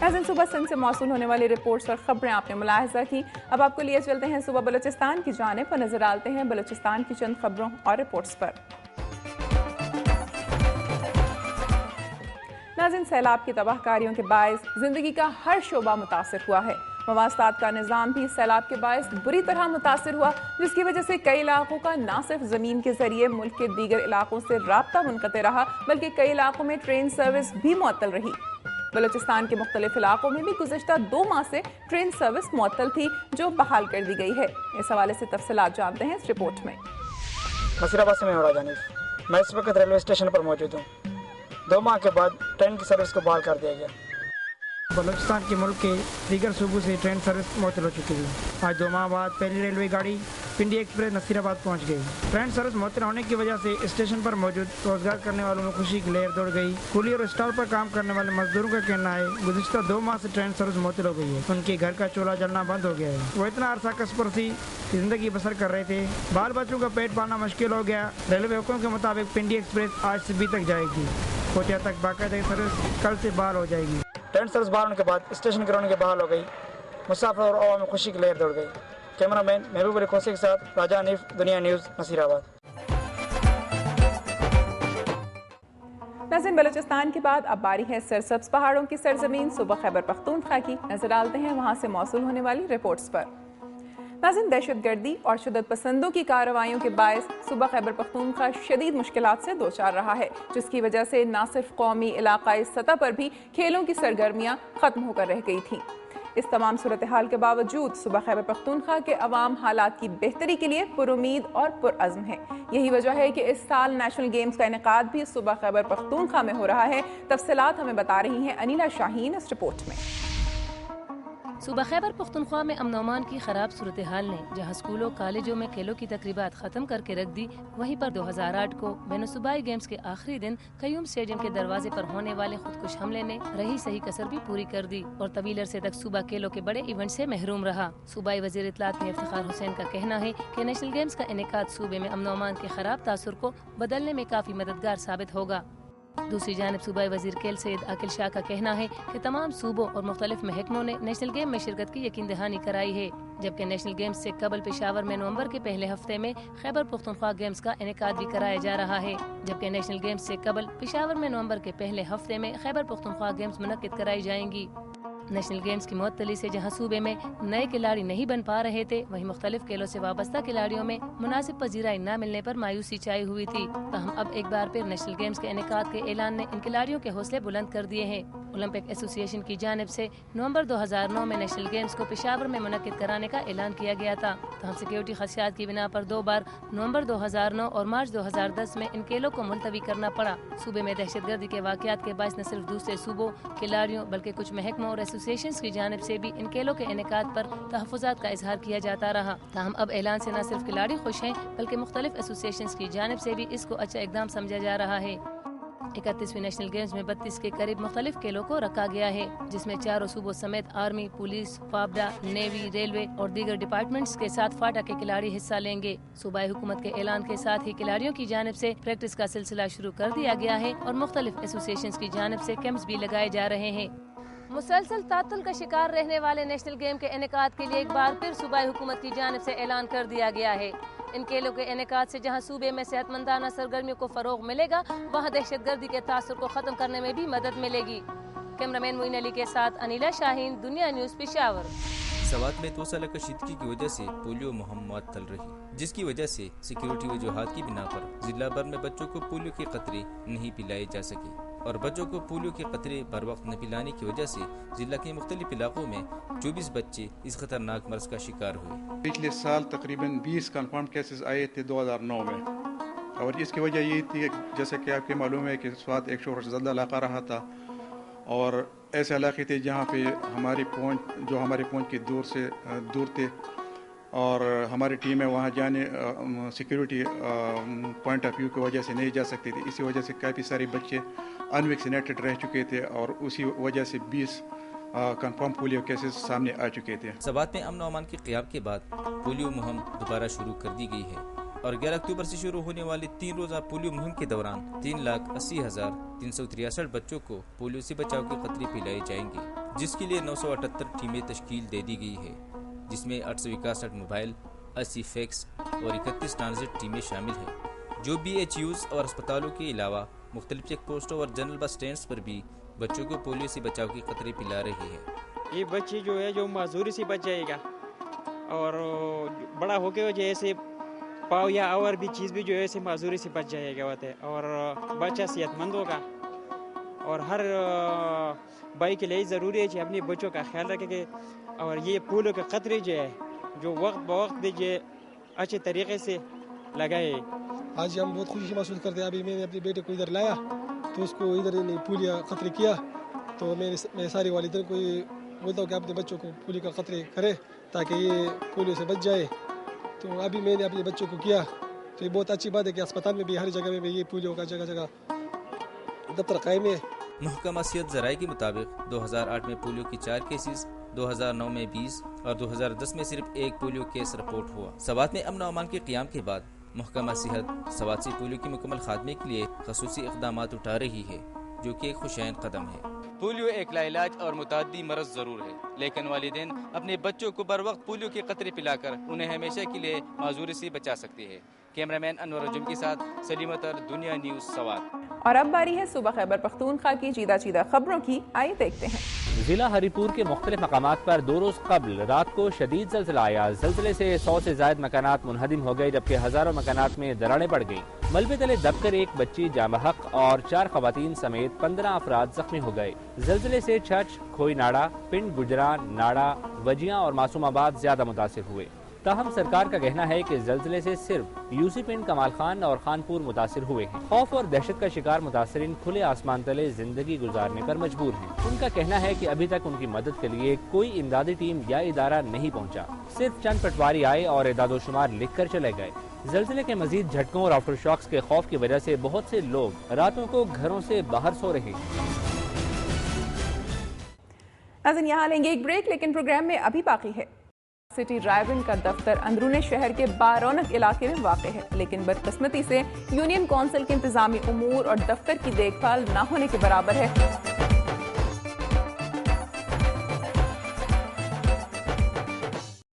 नाज़रीन, सुबह सिंध से मौसूल होने वाली रिपोर्ट्स और खबरें आपने मुलाहिजा की। अब आपको लिए चलते हैं सुबह बलूचिस्तान की जानिब और नजर डालते हैं बलूचिस्तान की चंद खबरों और रिपोर्ट्स पर। नाज़रीन, सैलाब की तबाहकारियों के बायस जिंदगी का हर शोबा मुतासिर हुआ है। मवासलात का निज़ाम भी सैलाब के बायस बुरी तरह मुतासिर हुआ, जिसकी वजह से कई इलाकों का न सिर्फ ज़मीन के जरिए मुल्क के दीगर इलाकों से राब्ता मुनक़ते रहा, बल्कि कई इलाकों में ट्रेन सर्विस भी मुअत्तल रही। बलूचिस्तान के मुख्तलिफ इलाकों में भी गुज़िश्ता 2 माह से ट्रेन सर्विस मुअत्तल थी, जो बहाल कर दी गई है। इस हवाले से तफसीलात जानते हैं इस रिपोर्ट में। नसीराबाद से मैं इस वक्त रेलवे स्टेशन पर मौजूद हूँ। 2 माह के बाद ट्रेन की सर्विस को बहाल कर दिया गया। बलूचिस्तान के मुल्क के दीगर सूबों से ट्रेन सर्विस मुअत्तल हो चुकी थी। आज 2 माह बाद पहली रेलवे गाड़ी पिंडी एक्सप्रेस नसीराबाद पहुंच गई। ट्रेन सर्विस मुअत्तल होने की वजह से स्टेशन पर मौजूद रोजगार करने वालों में खुशी की लहर दौड़ गई। कुली और स्टॉल पर काम करने वाले मजदूरों का कहना है गुज़िश्ता 2 माह से ट्रेन सर्विस मुअत्तल हो गई है। उनके घर का चूल्हा जलना बंद हो गया है। वो इतना अरसा कसपर सी जिंदगी बसर कर रहे थे, बाल बच्चों का पेट पालना मुश्किल हो गया। रेलवे हुक्म के मुताबिक पिंडी एक्सप्रेस आज से बी तक जाएगी। कोटिया तक बाकायदा सर्विस कल से बहाल हो जाएगी। ट्रेन सर्विस बहाल होने के बाद स्टेशन की रौनक बहाल हो गई। मुसाफिर और आवाम में खुशी की लहर दौड़ गई। कैमरामैन महबूब अली खोसे के साथ राजा हनीफ, दुनिया न्यूज़, नसीराबाद। नाज़रीन, बलूचिस्तान के बाद अब बारी है सरसब्ज पहाड़ों की सरजमीन सुबह खैबर पख्तूनख्वा की। नजर डालते हैं वहां से मौसूल होने वाली रिपोर्ट्स पर। नाज़रीन, दहशतगर्दी और शिद्दत पसंदों की कार्रवाइयों के बायस सुबह खैबर पख्तूनख्वा शदीद मुश्किलात से दो चार रहा है, जिसकी वजह से न सिर्फ कौमी इलाकाई सतह पर भी खेलों की सरगर्मियां खत्म होकर रह गई थीं। इस तमाम सूरत हाल के बावजूद सुबह खैबर पख्तूनख्वा के अवाम हालात की बेहतरी के लिए पुरुमीद और पुरअज़्म है। यही वजह है कि इस साल नेशनल गेम्स का इनेकाद भी सुबह खैबर पख्तूनख्वा में हो रहा है। तफसीलात हमें बता रही हैं अनीला शाहीन इस रिपोर्ट में। सूबा खैबर पख्तूनख्वा में अमन अमान की खराब सूरत हाल ने जहाँ स्कूलों कॉलेजों में खेलों की तकरीबात खत्म करके रख दी, वहीं पर 2008 को बैनुसूबाई गेम्स के आखिरी दिन कयूम स्टेडियम के दरवाजे पर होने वाले खुदकुश हमले ने रही सही कसर भी पूरी कर दी और तवील अरसे तक सूबा खेलों के बड़े इवेंट से महरूम रहा। सूबाई वजीर इत्तलात में इफ्तिखार हुसैन का कहना है कि नेशनल गेम्स का इनेकाद सूबे में अमन अमान के खराब तासुर को बदलने में काफी मददगार साबित होगा। दूसरी जानिब सूबाई वजीर केल सैयद आकिल शाह का कहना है कि तमाम सूबों और मुख्तलिफ महकमों ने नेशनल गेम में शिरकत की यकीन दहानी कराई है, जबकि नेशनल गेम्स से कबल पेशावर में नवंबर के पहले हफ्ते में खैबर पख्तूनख्वा गेम्स का इनेकाद भी कराया जा रहा है। जबकि नेशनल गेम्स से कबल पेशावर में नवंबर के पहले हफ्ते में खैबर पख्तूनख्वा गेम्स मुनक्किद कराई जाएंगी। नेशनल गेम्स की मुअत्तली से जहां सूबे में नए खिलाड़ी नहीं बन पा रहे थे, वहीं मुख्तलिफ खेलों से वाबस्ता खिलाड़ियों में मुनासिब पजीराई न मिलने पर मायूसी छाई हुई थी। ताहम अब एक बार फिर नेशनल गेम्स के इनेकाद के ऐलान ने इन खिलाड़ियों के हौसले बुलंद कर दिए हैं। ओलंपिक एसोसिएशन की जानिब से नवंबर 2009 में नेशनल गेम्स को पेशावर में मुनक्किद कराने का ऐलान किया गया था। ताहम सिक्योरिटी खदशात की बिना पर 2 बार नवंबर 2009 और मार्च 2010 में इन खेलों को मुलतवी करना पड़ा। सूबे में दहशतगर्दी के वाकयात के बायस न सिर्फ दूसरे सूबों, खिलाड़ियों, बल्कि कुछ महकमों और एसोसिएशन की जानिब से भी इन खेलों के इनेकाद पर तहफ़्फ़ुज़ात का इजहार किया जाता रहा। ताहम अब ऐलान से न सिर्फ खिलाड़ी खुश हैं, बल्कि मुख्तलिफ एसोसिएशन की जानिब से भी इसको अच्छा इकदाम समझा जा रहा है। 31वीं नेशनल गेम्स में 32 के करीब मुख्तलिफ खेलों को रखा गया है, जिसमें 4 सूबों समेत आर्मी, पुलिस, फाबडा, नेवी, रेलवे और दीगर डिपार्टमेंट्स के साथ फाटा के खिलाड़ी हिस्सा लेंगे। सूबाई हुकूमत के ऐलान के साथ ही खिलाड़ियों की जानिब से प्रैक्टिस का सिलसिला शुरू कर दिया गया है और मुख्तलिफ एसोसिएशन की जानिब से कैंप्स भी लगाए जा रहे हैं। मुसलसल तातुल का शिकार रहने वाले नेशनल गेम के इनेकाद के लिए एक बार फिर सूबाई हुकूमत की जानिब से ऐलान कर दिया गया है। इन खेलों के इनेकाद से जहां सूबे में सेहतमंदाना सरगर्मियों को फरोग मिलेगा, वहां दहशतगर्दी के तासुर को खत्म करने में भी मदद मिलेगी। कैमरामैन मोइन अली के साथ अनीला शाहीन, दुनिया न्यूज़, पेशावर। सवात में 2 साल कशीदगी की वजह से पोलियो मुहिम मुअत्तल रही, जिसकी वजह से सिक्योरिटी वजूहात की बिना पर जिला भर में बच्चों को पोलियो के कतरे नहीं पिलाए जा सके और बच्चों को पोलियो के कतरे बर वक्त न पिलाने की वजह से जिला के मुख्तलिफ इलाकों में 24 बच्चे इस खतरनाक मर्ज का शिकार हुए। पिछले साल तकरीबन 20 कन्फर्म केसेस आए थे 2009 में, और इसकी वजह ये थी जैसे कि आपके मालूम है कि स्वात एक शोर से ज़्यादा इलाका रहा था और ऐसे इलाके थे जहाँ पे हमारी पहुँच की दूर थे और हमारी टीमें वहाँ जाने सिक्योरिटी पॉइंट ऑफ व्यू की वजह से नहीं जा सकती थी। इसी वजह से काफ़ी सारे बच्चे अनवैक्सीनेटेड रह चुके थे और उसी वजह से 20 कंफर्म पोलियो केसेस सामने आ चुके थे। सवात में अमन अमान के क़याम के बाद पोलियो मुहिम दोबारा शुरू कर दी गई है और 11 अक्टूबर से शुरू होने वाली 3 रोज़ा पोलियो मुहिम के दौरान 3,80,363 बच्चों को पोलियो से बचाव के कतरे पिलाए जाएंगे। جس کے لیے 978 ٹیمیں تشکیل دے دی گئی ہے، جس میں 861 موبائل، 80 فیکس اور 31 ٹرانزٹ ٹیمیں شامل ہیں، جو BHUs اور اسپتالوں کے علاوہ مختلف چیک پوسٹوں اور جنرل بس اسٹینڈز پر بھی بچوں کو پولیو سے بچاؤ کی قطرے پلا رہی ہے۔ یہ بچے جو ہے جو معذوری سے بچ جائے گا اور بڑا ہو کے جیسے پاؤ یا اور بھی چیز بھی جو ہے ایسے معذوری سے بچ جائے گا ہوتا ہے، اور بچہ صحت مند ہوگا۔ اور ہر بھائی کے لیے ضروری ہے کہ اپنے بچوں کا خیال رکھے کہ اور یہ پولیو کے قطرے جو ہے جو وقت بوقت دیجیے اچھے طریقے سے لگائے۔ آج ہم بہت خوشی محسوس کرتے ہیں۔ ابھی میں نے اپنے بیٹے کو ادھر لایا تو اس کو ادھر پولیو قطرے کیا، تو میں سارے والدین کو یہ بولتا ہوں کہ اپنے بچوں کو پولیو کا قطرے کرے تاکہ یہ پولیو سے بچ جائے۔ تو ابھی میں نے اپنے بچوں کو کیا، تو یہ بہت اچھی بات ہے کہ اسپتال میں بھی ہر جگہ میں یہ پولیو کا جگہ جگہ دفتر قائم ہے۔ محکمہ صحت ذرائع کے مطابق 2008 میں پولیو کی 4 کیسز، 2009 میں 20 اور 2010 میں صرف 1 پولیو کیس رپورٹ ہوا۔ سوات میں امن و امان کے قیام کے بعد محکمہ صحت سوات سے پولیو کے مکمل خاتمے کے لیے خصوصی اقدامات اٹھا رہی ہے، جو کہ ایک خوشائن قدم ہے۔ پولیو ایک لا علاج اور متعدی مرض ضرور ہے، لیکن والدین اپنے بچوں کو بر وقت پولیو کے قطرے پلا کر انہیں ہمیشہ کے لیے معذوری سے بچا سکتے ہیں۔ کیمرہ مین انور الجم کے ساتھ سلیم اطہر، دنیا نیوز، سوات۔ اور اب باری ہے صوبہ خیبر پختونخوا کی چیدہ چیدہ خبروں کی، آئیے دیکھتے ہیں۔ ضلع ہری پور کے مختلف مقامات پر 2 روز قبل رات کو شدید زلزلہ آیا۔ زلزلے سے 100 سے زائد مکانات منہدم ہو گئے، جبکہ ہزاروں مکانات میں دراڑیں پڑ گئیں۔ ملبے تلے دب کر ایک بچی جاں بحق اور 4 خواتین سمیت 15 افراد زخمی ہو گئے۔ زلزلے سے چھچ، کھوئی ناڑا، پنڈ گجران، ناڑا، وجیاں اور معصوم آباد زیادہ متاثر ہوئے۔ تاہم سرکار کا کہنا ہے کہ زلزلے سے صرف یوسی پنڈ، کمال خان اور خانپور متاثر ہوئے ہیں۔ خوف اور دہشت کا شکار متاثرین کھلے آسمان تلے زندگی گزارنے پر مجبور ہیں۔ ان کا کہنا ہے کہ ابھی تک ان کی مدد کے لیے کوئی امدادی ٹیم یا ادارہ نہیں پہنچا، صرف چند پٹواری آئے اور اعداد و شمار لکھ کر چلے گئے۔ زلزلے کے مزید جھٹکوں اور آفٹر شاکس کے خوف کی وجہ سے بہت سے لوگ راتوں کو گھروں سے باہر سو رہے ہیں۔ ناظرین یہاں لیں گے ایک بریک، لیکن پروگرام میں ابھی باقی ہے۔ سٹی ڈرائیو ان کا دفتر اندرون شہر کے بارونق علاقے میں واقع ہے، لیکن بدقسمتی سے یونین کونسل کے انتظامی امور اور دفتر کی دیکھ بھال نہ ہونے کے برابر ہے۔